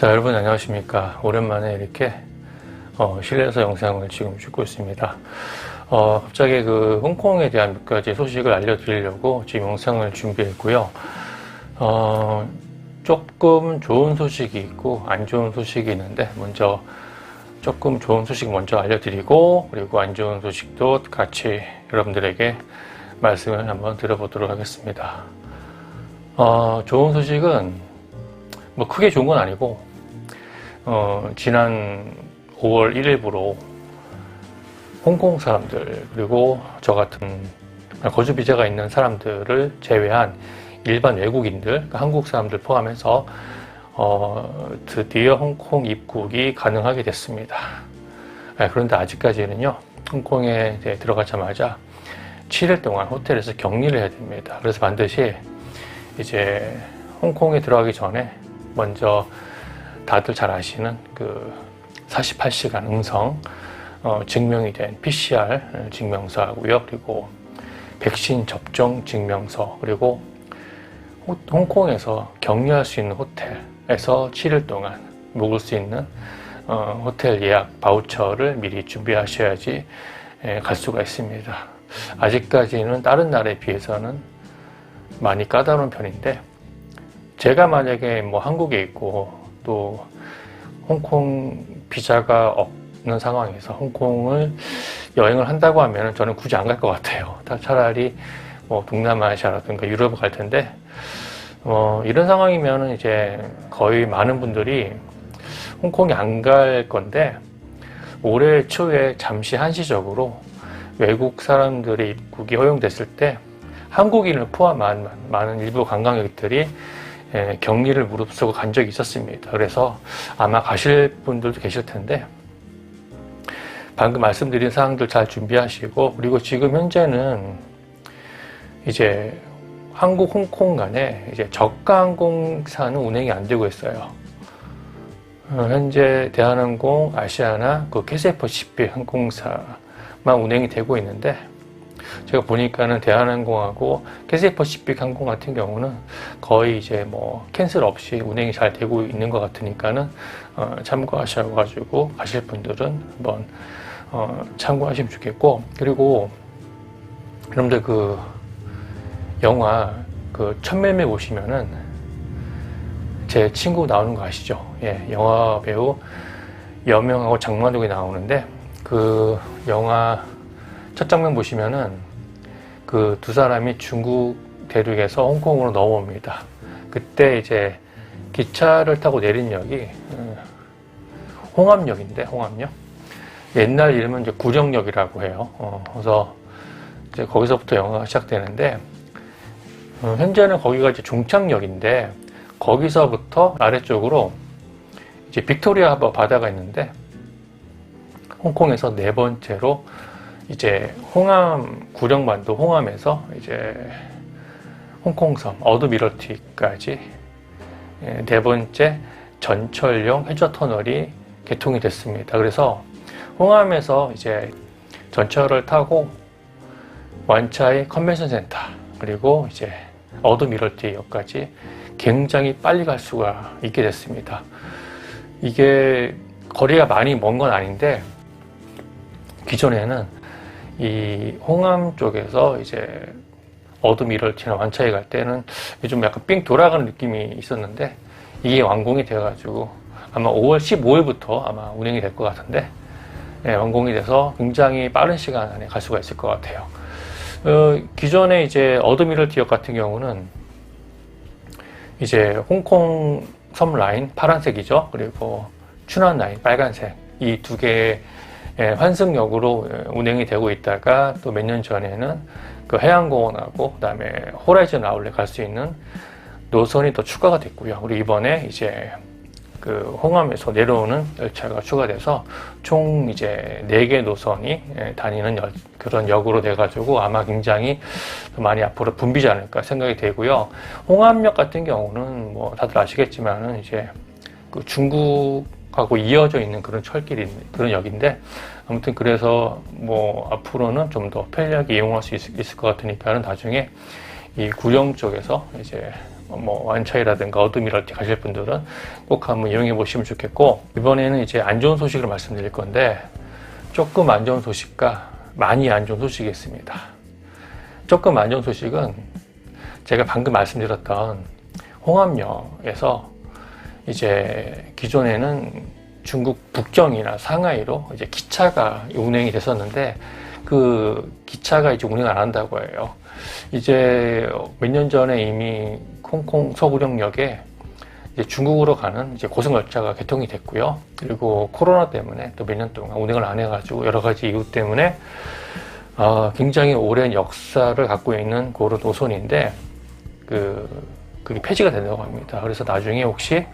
자, 여러분 안녕하십니까. 오랜만에 이렇게 실내에서 영상을 지금 찍고 있습니다. 갑자기 홍콩에 대한 몇 가지 소식을 알려드리려고 지금 영상을 준비했고요. 조금 좋은 소식이 있고 안 좋은 소식이 있는데, 먼저 조금 좋은 소식 먼저 알려드리고, 그리고 안 좋은 소식도 같이 여러분들에게 말씀을 한번 들어보도록 하겠습니다. 좋은 소식은 뭐 크게 좋은 건 아니고, 지난 5월 1일부로 홍콩 사람들, 그리고 저 같은 거주 비자가 있는 사람들을 제외한 일반 외국인들, 그러니까 한국 사람들 포함해서 드디어 홍콩 입국이 가능하게 됐습니다. 그런데 아직까지는요, 홍콩에 들어가자마자 7일 동안 호텔에서 격리를 해야 됩니다. 그래서 반드시 이제 홍콩에 들어가기 전에 먼저 다들 잘 아시는 48시간 응성 증명이 된 PCR 증명서하고요. 그리고 백신 접종 증명서, 그리고 홍콩에서 격리할 수 있는 호텔에서 7일 동안 묵을 수 있는 호텔 예약 바우처를 미리 준비하셔야지 갈 수가 있습니다. 아직까지는 다른 나라에 비해서는 많이 까다로운 편인데, 제가 만약에 뭐 한국에 있고 또 홍콩 비자가 없는 상황에서 홍콩을 여행을 한다고 하면 저는 굳이 안 갈 것 같아요. 차라리 뭐 동남아시아라든가 유럽을 갈 텐데, 이런 상황이면 이제 거의 많은 분들이 홍콩에 안 갈 건데, 올해 초에 잠시 한시적으로 외국 사람들의 입국이 허용됐을 때 한국인을 포함한 많은 일부 관광객들이 격리를 무릅쓰고 간 적이 있었습니다. 그래서 아마 가실 분들도 계실 텐데, 방금 말씀드린 사항들 잘 준비하시고, 그리고 지금 현재는 이제 한국, 홍콩 간에 이제 저가 항공사는 운행이 안 되고 있어요. 현재 대한항공, 아시아나 캐세이퍼시픽 항공사만 운행이 되고 있는데, 제가 보니까는 대한항공하고 캐세이퍼시픽 항공 같은 경우는 거의 이제 뭐 캔슬 없이 운행이 잘 되고 있는 것 같으니까는 참고하셔가지고 가실 분들은 한번 참고하시면 좋겠고, 그리고 여러분들 영화 천매매 보시면은 제 친구 나오는 거 아시죠? 예, 영화 배우 여명하고 장만옥이 나오는데, 영화 첫 장면 보시면은 두 사람이 중국 대륙에서 홍콩으로 넘어옵니다. 그때 이제 기차를 타고 내린 역이 홍암역인데, 홍암역. 옛날 이름은 이제 구령역이라고 해요. 그래서 이제 거기서부터 영화가 시작되는데, 현재는 거기가 이제 종착역인데, 거기서부터 아래쪽으로 이제 빅토리아 하버 바다가 있는데, 홍콩에서 네 번째로 이제 구령반도 홍암에서 이제 홍콩섬 어드미럴티까지 네 번째 전철용 해저 터널이 개통이 됐습니다. 그래서 홍암에서 이제 전철을 타고 완차이 컨벤션 센터, 그리고 이제 어드미럴티역까지 굉장히 빨리 갈 수가 있게 됐습니다. 이게 거리가 많이 먼 건 아닌데, 기존에는 이 홍암 쪽에서 이제 어드미럴티나 완차이 갈 때는 좀 약간 삥 돌아가는 느낌이 있었는데, 이게 완공이 돼가지고 아마 5월 15일부터 아마 운행이 될 것 같은데, 완공이 돼서 굉장히 빠른 시간 안에 갈 수가 있을 것 같아요. 기존에 이제 어드미럴티역 같은 경우는 이제 홍콩 섬 라인 파란색이죠. 그리고 춘안 라인 빨간색, 이 두 개의 환승역으로 운행이 되고 있다가, 또 몇 년 전에는 해양공원하고 그다음에 호라이즌 아울렛 갈 수 있는 노선이 또 추가가 됐고요. 그리고 이번에 이제 홍암에서 내려오는 열차가 추가돼서 총 이제 4개 노선이 다니는 그런 역으로 돼가지고 아마 굉장히 많이 앞으로 붐비지 않을까 생각이 되고요. 홍암역 같은 경우는 뭐 다들 아시겠지만은 이제 중국하고 이어져 있는 그런 그런 역인데, 아무튼 그래서 뭐 앞으로는 좀 더 편리하게 이용할 수 있을 것 같으니까는 나중에 이 구령 쪽에서 이제 뭐 완차이라든가 어드미럴티 가실 분들은 꼭 한번 이용해 보시면 좋겠고, 이번에는 이제 안 좋은 소식을 말씀드릴 건데, 조금 안 좋은 소식과 많이 안 좋은 소식이 있습니다. 조금 안 좋은 소식은 제가 방금 말씀드렸던 홍합역에서 이제 기존에는 중국 북경이나 상하이로 이제 기차가 운행이 됐었는데, 그 기차가 이제 운행 안 한다고 해요. 이제 몇 년 전에 이미 홍콩 서구령역에 이제 중국으로 가는 이제 고속열차가 개통이 됐고요. 그리고 코로나 때문에 또 몇 년 동안 운행을 안 해가지고 여러 가지 이유 때문에 굉장히 오랜 역사를 갖고 있는 그런 노선인데 그게 폐지가 된다고 합니다. 그래서 나중에 혹시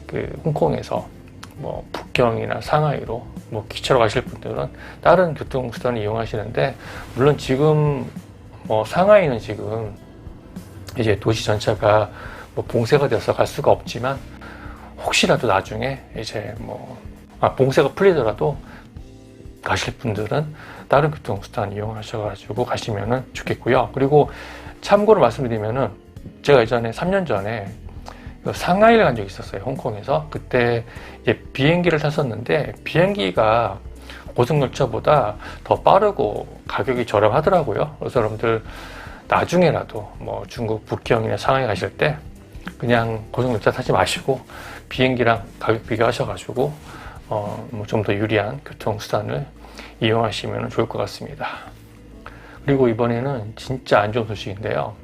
그 홍콩에서 뭐 북경이나 상하이로 뭐 기차로 가실 분들은 다른 교통수단을 이용하시는데, 물론 지금 뭐 상하이는 지금 이제 도시 전체가 뭐 봉쇄가 되어서 갈 수가 없지만, 혹시라도 나중에 이제 뭐 봉쇄가 풀리더라도 가실 분들은 다른 교통수단 이용하셔가지고 가시면은 좋겠고요. 그리고 참고로 말씀드리면은 제가 예전에 3년 전에 상하이를 간 적이 있었어요. 홍콩에서. 그때 이제 비행기를 탔었는데 비행기가 고속열차보다 더 빠르고 가격이 저렴하더라고요. 그래서 여러분들 나중에라도 뭐 중국 북경이나 상하이 가실 때 그냥 고속열차 타지 마시고 비행기랑 가격 비교하셔가지고 뭐 좀 더 유리한 교통수단을 이용하시면 좋을 것 같습니다. 그리고 이번에는 진짜 안 좋은 소식인데요.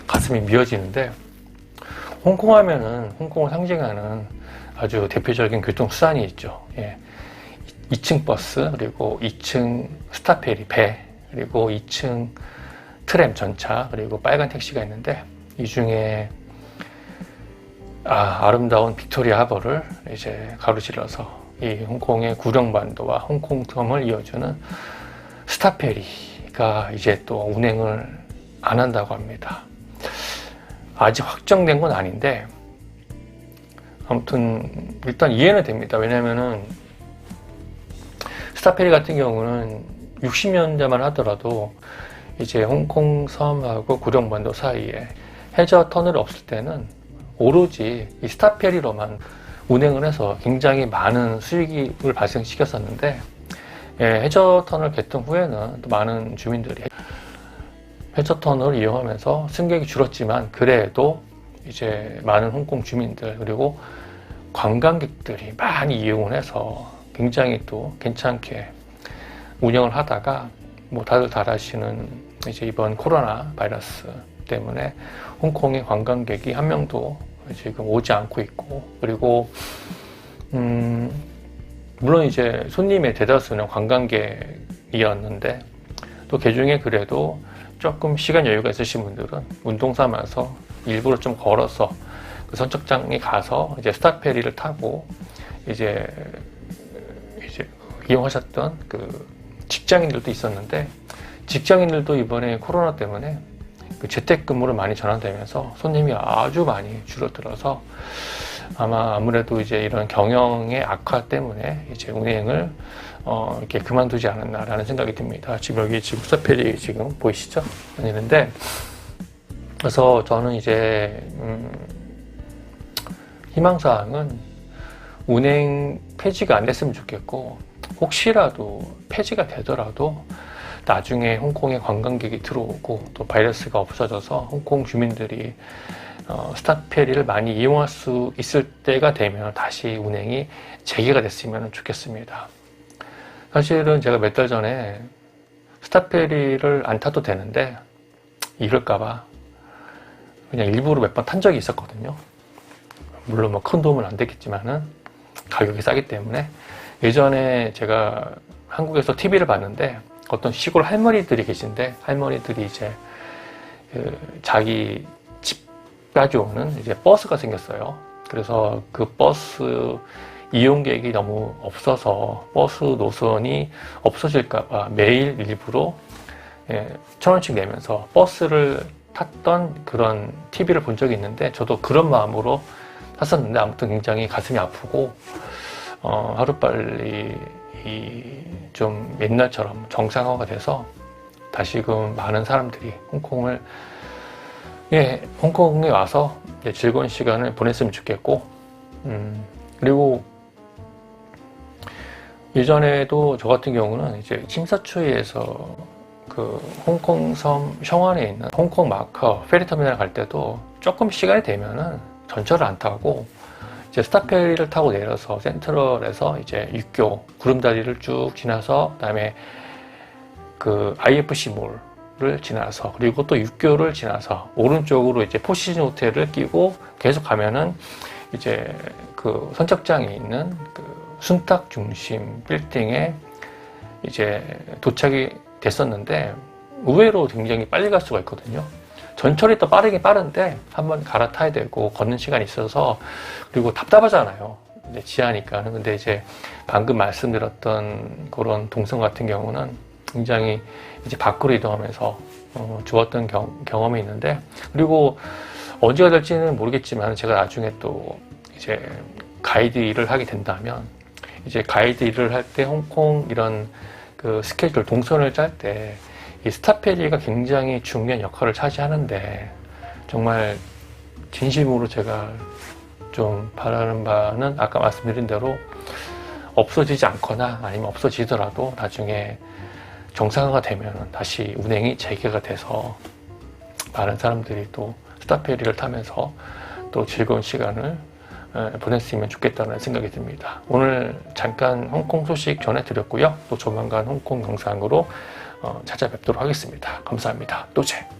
가슴이 미어지는데, 홍콩 하면은 홍콩을 상징하는 아주 대표적인 교통수단이 있죠. 2층 버스, 그리고 2층 스타페리 배, 그리고 2층 트램 전차, 그리고 빨간 택시가 있는데, 이 중에 아름다운 빅토리아 하버를 이제 가로질러서 이 홍콩의 구령반도와 홍콩섬을 이어주는 스타페리가 이제 또 운행을 안 한다고 합니다. 아직 확정된 건 아닌데 아무튼 일단 이해는 됩니다. 왜냐면은 스타페리 같은 경우는 60년대만 하더라도 이제 홍콩 섬하고 구령반도 사이에 해저 터널이 없을 때는 오로지 이 스타페리로만 운행을 해서 굉장히 많은 수익을 발생시켰었는데, 해저 터널 개통 후에는 또 많은 주민들이 해저 터널을 이용하면서 승객이 줄었지만, 그래도 이제 많은 홍콩 주민들 그리고 관광객들이 많이 이용을 해서 굉장히 또 괜찮게 운영을 하다가, 뭐 다들 잘 아시는 이제 이번 코로나 바이러스 때문에 홍콩의 관광객이 한 명도 지금 오지 않고 있고, 그리고 물론 이제 손님의 대다수는 관광객이었는데, 또 그중에 그래도 조금 시간 여유가 있으신 분들은 운동 삼아서 일부러 좀 걸어서 그 선착장에 가서 이제 스타페리를 타고 이제 이용하셨던 그 직장인들도 있었는데, 직장인들도 이번에 코로나 때문에 그 재택근무를 많이 전환되면서 손님이 아주 많이 줄어들어서 아무래도 이제 이런 경영의 악화 때문에 이제 운행을 이렇게 그만두지 않았나라는 생각이 듭니다. 지금 여기 스타페리 지금 보이시죠? 있는데, 그래서 저는 이제 희망사항은 운행 폐지가 안 됐으면 좋겠고, 혹시라도 폐지가 되더라도 나중에 홍콩에 관광객이 들어오고 또 바이러스가 없어져서 홍콩 주민들이 스타페리를 많이 이용할 수 있을 때가 되면 다시 운행이 재개가 됐으면 좋겠습니다. 사실은 제가 몇 달 전에 스타페리를 안 타도 되는데 이럴까봐 그냥 일부러 몇 번 탄 적이 있었거든요. 물론 뭐 큰 도움은 안 됐겠지만은 가격이 싸기 때문에. 예전에 제가 한국에서 TV를 봤는데 어떤 시골 할머니들이 계신데, 할머니들이 이제 자기 집까지 오는 이제 버스가 생겼어요. 그래서 그 버스 이용객이 너무 없어서 버스 노선이 없어질까봐 매일 일부러 1,000원씩 내면서 버스를 탔던 그런 TV를 본 적이 있는데, 저도 그런 마음으로 탔었는데 아무튼 굉장히 가슴이 아프고 하루빨리 좀 옛날처럼 정상화가 돼서 다시금 많은 사람들이 홍콩에 와서 즐거운 시간을 보냈으면 좋겠고, 그리고 예전에도 저 같은 경우는 이제 심사추이에서 그 홍콩섬 셔완에 있는 홍콩 마카오 페리터미널 갈 때도 조금 시간이 되면은 전철을 안 타고 이제 스타페리를 타고 내려서 센트럴에서 이제 육교 구름다리를 쭉 지나서 그다음에 그 IFC 몰을 지나서 그리고 또 육교를 지나서 오른쪽으로 이제 포시즌 호텔을 끼고 계속 가면은 이제 그 선착장에 있는 그 순탁 중심 빌딩에 이제 도착이 됐었는데 의외로 굉장히 빨리 갈 수가 있거든요. 전철이 더 빠르긴 빠른데 한번 갈아타야 되고 걷는 시간이 있어서, 그리고 답답하잖아요. 이제 지하니까. 근데 이제 방금 말씀드렸던 그런 동선 같은 경우는 굉장히 이제 밖으로 이동하면서 좋았던 경험이 있는데, 그리고 언제가 될지는 모르겠지만 제가 나중에 또 이제 가이드 일을 하게 된다면 이제 가이드 일을 할 때 홍콩 이런 그 스케줄 동선을 짤 때 이 스타페리가 굉장히 중요한 역할을 차지하는데, 정말 진심으로 제가 좀 바라는 바는 아까 말씀드린 대로 없어지지 않거나 아니면 없어지더라도 나중에 정상화가 되면 다시 운행이 재개가 돼서 많은 사람들이 또 스타페리를 타면서 또 즐거운 시간을 보냈으면 좋겠다는 생각이 듭니다. 오늘 잠깐 홍콩 소식 전해드렸고요. 또 조만간 홍콩 영상으로 찾아뵙도록 하겠습니다. 감사합니다. 또제.